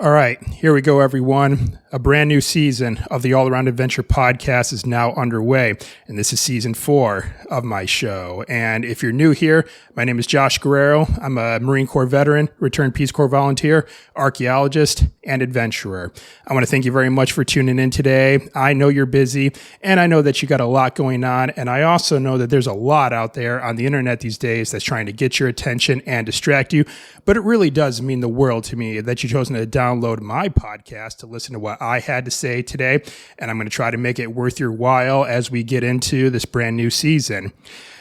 All right, here we go, everyone. A brand new season of the All Around Adventure podcast is now underway, and this is season 4 of my show. And if you're new here, my name is Josh Guerrero. I'm a Marine Corps veteran, returned Peace Corps volunteer, archaeologist, and adventurer. I want to thank you very much for tuning in today. I know you're busy, and I know that you got a lot going on, and I also know that there's a lot out there on the internet these days that's trying to get your attention and distract you, but it really does mean the world to me that you've chosen to download my podcast to listen to what I had to say today, and I'm going to try to make it worth your while as we get into this brand new season.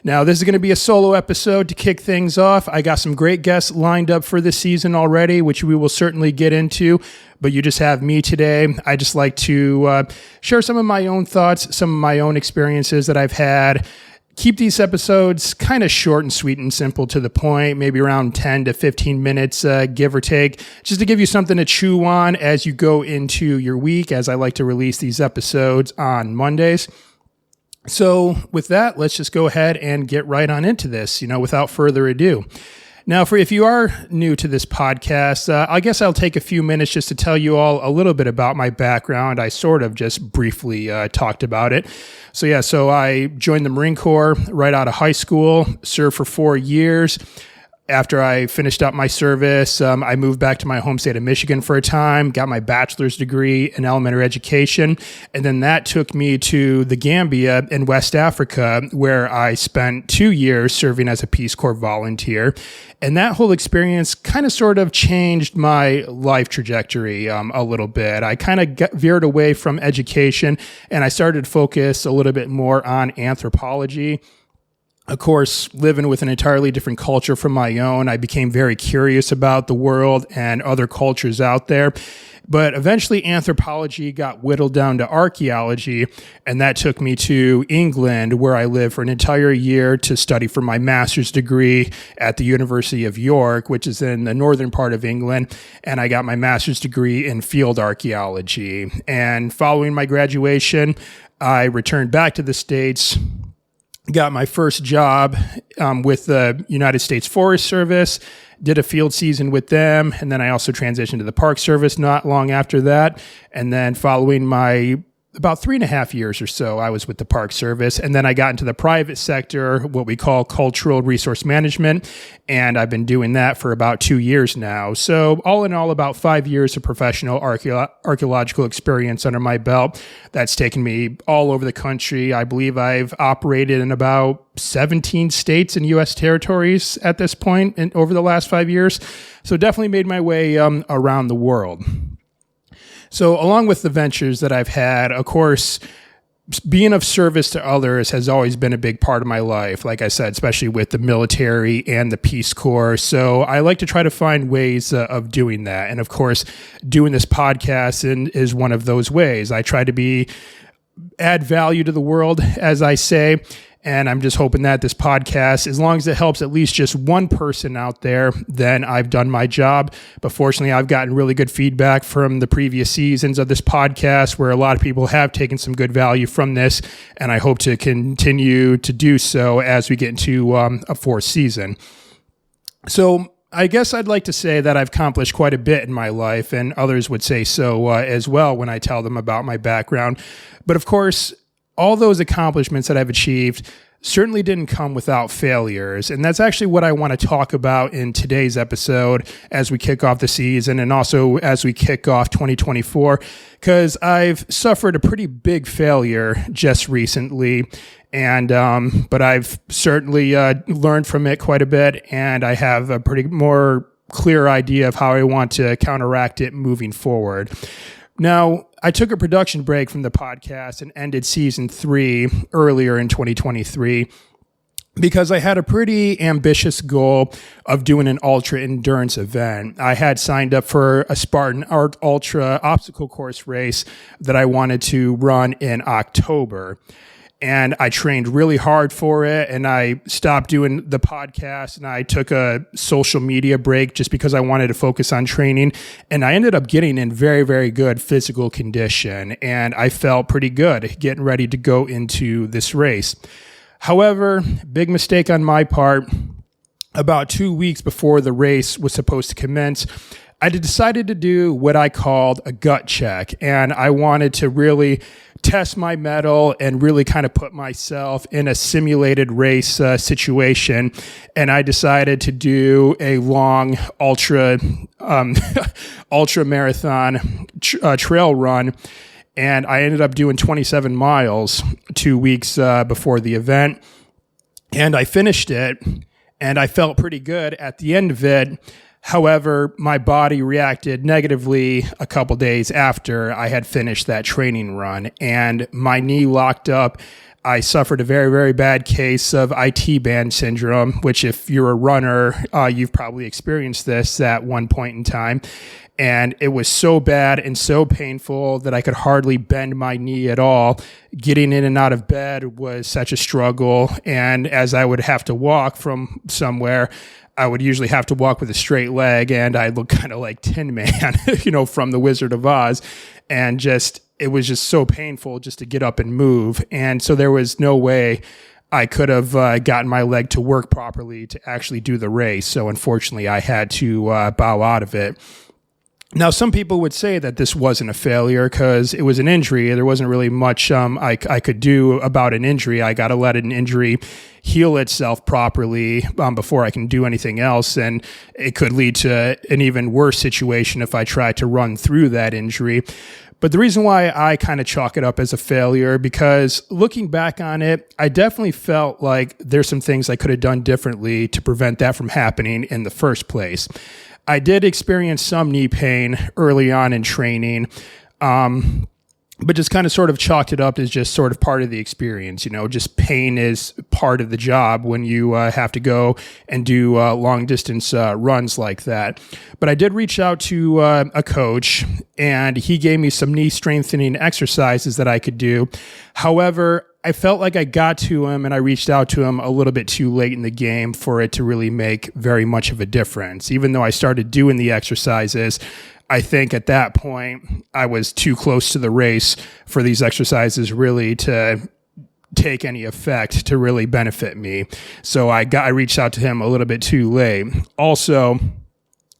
Now, this is going to be a solo episode to kick things off. I got some great guests lined up for this season already, which we will certainly get into, but you just have me today. I just like to share some of my own thoughts, some of my own experiences that I've had. Keep these episodes kind of short and sweet and simple to the point, maybe around 10 to 15 minutes, give or take, just to give you something to chew on as you go into your week, as I like to release these episodes on Mondays. So with that, let's just go ahead and get right on into this, without further ado. Now, if you are new to this podcast, I guess I'll take a few minutes just to tell you all a little bit about my background. I sort of just briefly talked about it. So I joined the Marine Corps right out of high school, served for 4 years. After I finished up my service, I moved back to my home state of Michigan for a time, got my bachelor's degree in elementary education, and then that took me to the Gambia in West Africa, where I spent 2 years serving as a Peace Corps volunteer. And that whole experience kind of sort of changed my life trajectory a little bit. I kind of veered away from education, and I started to focus a little bit more on anthropology. Of course, living with an entirely different culture from my own, I became very curious about the world and other cultures out there. But eventually, anthropology got whittled down to archaeology, and that took me to England, where I lived for an entire year to study for my master's degree at the University of York, which is in the northern part of England, and I got my master's degree in field archaeology. And following my graduation, I returned back to the States, got my first job with the United States Forest Service, did a field season with them, and then I also transitioned to the Park Service not long after that. And then following my about 3.5 years or so, I was with the Park Service, and then I got into the private sector, what we call cultural resource management, and I've been doing that for about 2 years now. So all in all, about 5 years of professional archaeological experience under my belt. That's taken me all over the country. I believe I've operated in about 17 states and U.S. territories at this point over the last 5 years. So definitely made my way around the world. So along with the ventures that I've had, of course, being of service to others has always been a big part of my life, like I said, especially with the military and the Peace Corps. So I like to try to find ways of doing that. And of course, doing this podcast is one of those ways. I try to add value to the world, as I say. And I'm just hoping that this podcast, as long as it helps at least just one person out there, then I've done my job. But fortunately, I've gotten really good feedback from the previous seasons of this podcast, where a lot of people have taken some good value from this. And I hope to continue to do so as we get into a fourth season. So I guess I'd like to say that I've accomplished quite a bit in my life, and others would say so as well when I tell them about my background. But of course, all those accomplishments that I've achieved certainly didn't come without failures. And that's actually what I want to talk about in today's episode as we kick off the season and also as we kick off 2024, because I've suffered a pretty big failure just recently. And but I've certainly learned from it quite a bit, and I have a pretty more clear idea of how I want to counteract it moving forward. Now, I took a production break from the podcast and ended season 3 earlier in 2023 because I had a pretty ambitious goal of doing an ultra endurance event. I had signed up for a Spartan Art Ultra obstacle course race that I wanted to run in October. And I trained really hard for it, and I stopped doing the podcast, and I took a social media break just because I wanted to focus on training. And I ended up getting in very, very good physical condition, and I felt pretty good getting ready to go into this race. However, big mistake on my part. About 2 weeks before the race was supposed to commence, I decided to do what I called a gut check, and I wanted to really test my mettle and really kind of put myself in a simulated race situation. And I decided to do a long ultra marathon trail run. And I ended up doing 27 miles 2 weeks before the event. And I finished it, and I felt pretty good at the end of it. However, my body reacted negatively a couple days after I had finished that training run, and my knee locked up. I suffered a very, very bad case of IT band syndrome, which if you're a runner, you've probably experienced this at one point in time. And it was so bad and so painful that I could hardly bend my knee at all. Getting in and out of bed was such a struggle. And as I would have to walk from somewhere, I would usually have to walk with a straight leg, and I look kind of like Tin Man, from The Wizard of Oz. And it was just so painful just to get up and move. And so there was no way I could have gotten my leg to work properly to actually do the race. So unfortunately, I had to bow out of it. Now, some people would say that this wasn't a failure because it was an injury. There wasn't really much I could do about an injury. I got to let an injury heal itself properly before I can do anything else. And it could lead to an even worse situation if I tried to run through that injury. But the reason why I kind of chalk it up as a failure, because looking back on it, I definitely felt like there's some things I could have done differently to prevent that from happening in the first place. I did experience some knee pain early on in training, but just kind of sort of chalked it up as just sort of part of the experience. Just pain is part of the job when you have to go and do long distance runs like that. But I did reach out to a coach, and he gave me some knee strengthening exercises that I could do. However, I felt like I got to him and I reached out to him a little bit too late in the game for it to really make very much of a difference. Even though I started doing the exercises, I think at that point I was too close to the race for these exercises really to take any effect to really benefit me. So I reached out to him a little bit too late. Also,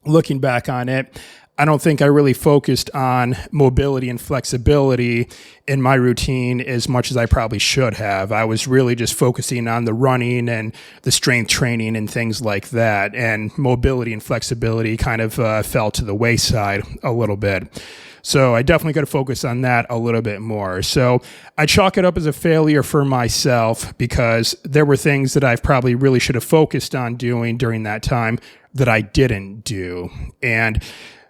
looking back on it, I don't think I really focused on mobility and flexibility in my routine as much as I probably should have. I was really just focusing on the running and the strength training and things like that. And mobility and flexibility kind of fell to the wayside a little bit. So I definitely got to focus on that a little bit more. So I chalk it up as a failure for myself because there were things that I probably really should have focused on doing during that time that I didn't do. And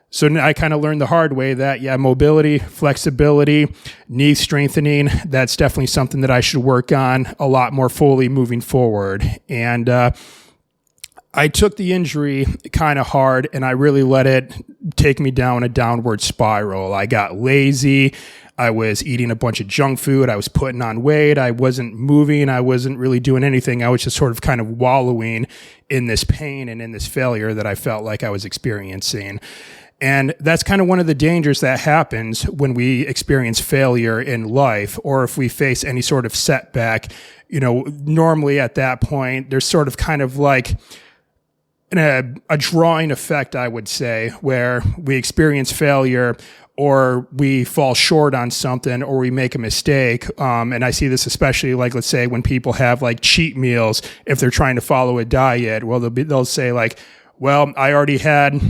so I kind of learned the hard way that, mobility, flexibility, knee strengthening, that's definitely something that I should work on a lot more fully moving forward. And I took the injury kind of hard, and I really let it take me down a downward spiral. I got lazy. I was eating a bunch of junk food. I was putting on weight. I wasn't moving. I wasn't really doing anything. I was just sort of kind of wallowing in this pain and in this failure that I felt like I was experiencing. And that's kind of one of the dangers that happens when we experience failure in life, or if we face any sort of setback. Normally at that point, there's sort of kind of like a drawing effect, I would say, where we experience failure or we fall short on something or we make a mistake. And I see this especially, like, let's say when people have like cheat meals, if they're trying to follow a diet, well, they'll say like, well, I already had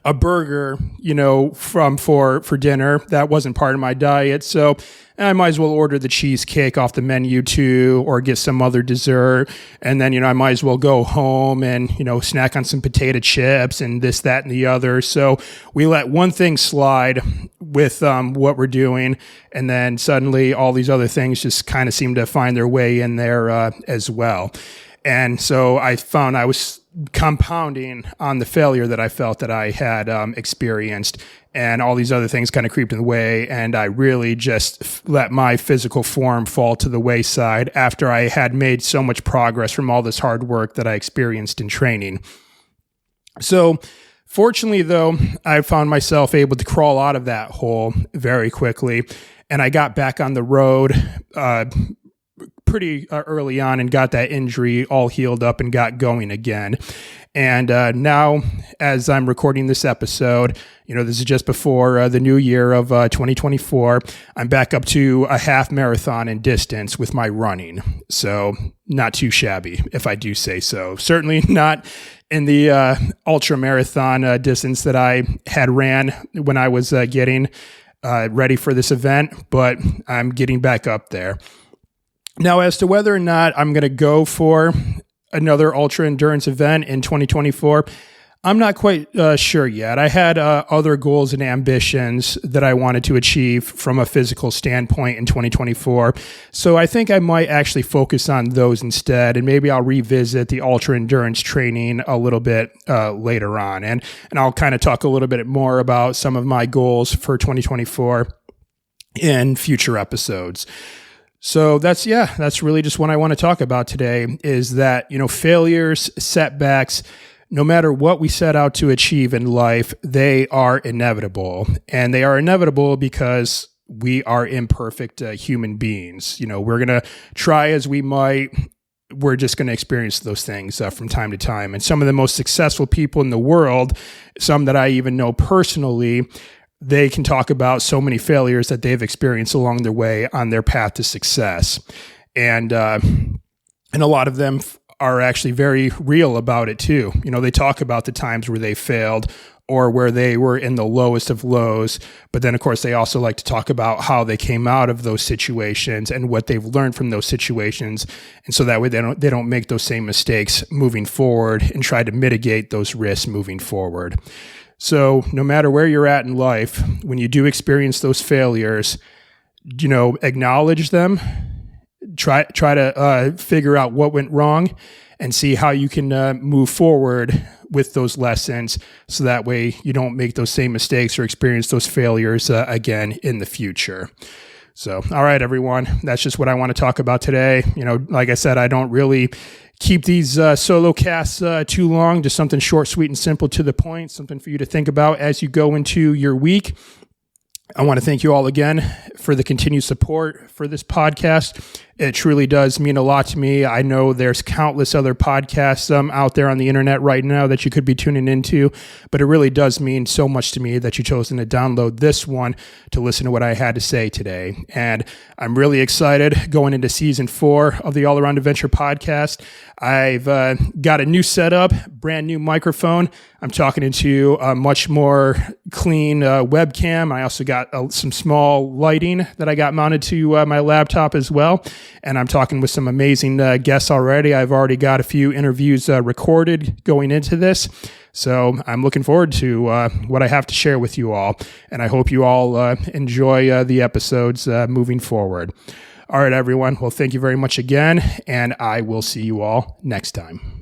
a burger, for dinner. That wasn't part of my diet. So I might as well order the cheesecake off the menu too, or get some other dessert. And then, I might as well go home and, snack on some potato chips and this, that, and the other. So we let one thing slide with what we're doing. And then suddenly all these other things just kind of seem to find their way in there as well. And so I found I was compounding on the failure that I felt that I had experienced, and all these other things kind of creeped in the way, and I really just let my physical form fall to the wayside after I had made so much progress from all this hard work that I experienced in training. So fortunately, though, I found myself able to crawl out of that hole very quickly, and I got back on the road pretty early on and got that injury all healed up and got going again. And now, as I'm recording this episode, this is just before the new year of 2024, I'm back up to a half marathon in distance with my running. So not too shabby, if I do say so. Certainly not in the ultra marathon distance that I had ran when I was getting ready for this event, but I'm getting back up there. Now, as to whether or not I'm going to go for another ultra endurance event in 2024, I'm not quite sure yet. I had other goals and ambitions that I wanted to achieve from a physical standpoint in 2024. So I think I might actually focus on those instead, and maybe I'll revisit the ultra endurance training a little bit later on. And I'll kind of talk a little bit more about some of my goals for 2024 in future episodes. So that's really just what I want to talk about today, is that, failures, setbacks, no matter what we set out to achieve in life, they are inevitable. And they are inevitable because we are imperfect human beings. We're going to try as we might. We're just going to experience those things from time to time. And some of the most successful people in the world, some that I even know personally, they can talk about so many failures that they've experienced along their way on their path to success. And a lot of them are actually very real about it too. They talk about the times where they failed or where they were in the lowest of lows. But then, of course, they also like to talk about how they came out of those situations and what they've learned from those situations. And so that way they don't make those same mistakes moving forward and try to mitigate those risks moving forward. So no matter where you're at in life, when you do experience those failures, acknowledge them, try to figure out what went wrong and see how you can move forward with those lessons, so that way you don't make those same mistakes or experience those failures again in the future. So, all right, everyone, that's just what I want to talk about today. Like I said, I don't really keep these solo casts too long, just something short, sweet, and simple to the point, something for you to think about as you go into your week. I want to thank you all again for the continued support for this podcast. It truly does mean a lot to me. I know there's countless other podcasts out there on the internet right now that you could be tuning into, but it really does mean so much to me that you've chosen to download this one to listen to what I had to say today. And I'm really excited going into season 4 of the All Around Adventure podcast. I've got a new setup, brand new microphone. I'm talking into a much more clean webcam. I also got some small lighting that I got mounted to my laptop as well. And I'm talking with some amazing guests already. I've already got a few interviews recorded going into this. So I'm looking forward to what I have to share with you all. And I hope you all enjoy the episodes moving forward. All right, everyone. Well, thank you very much again. And I will see you all next time.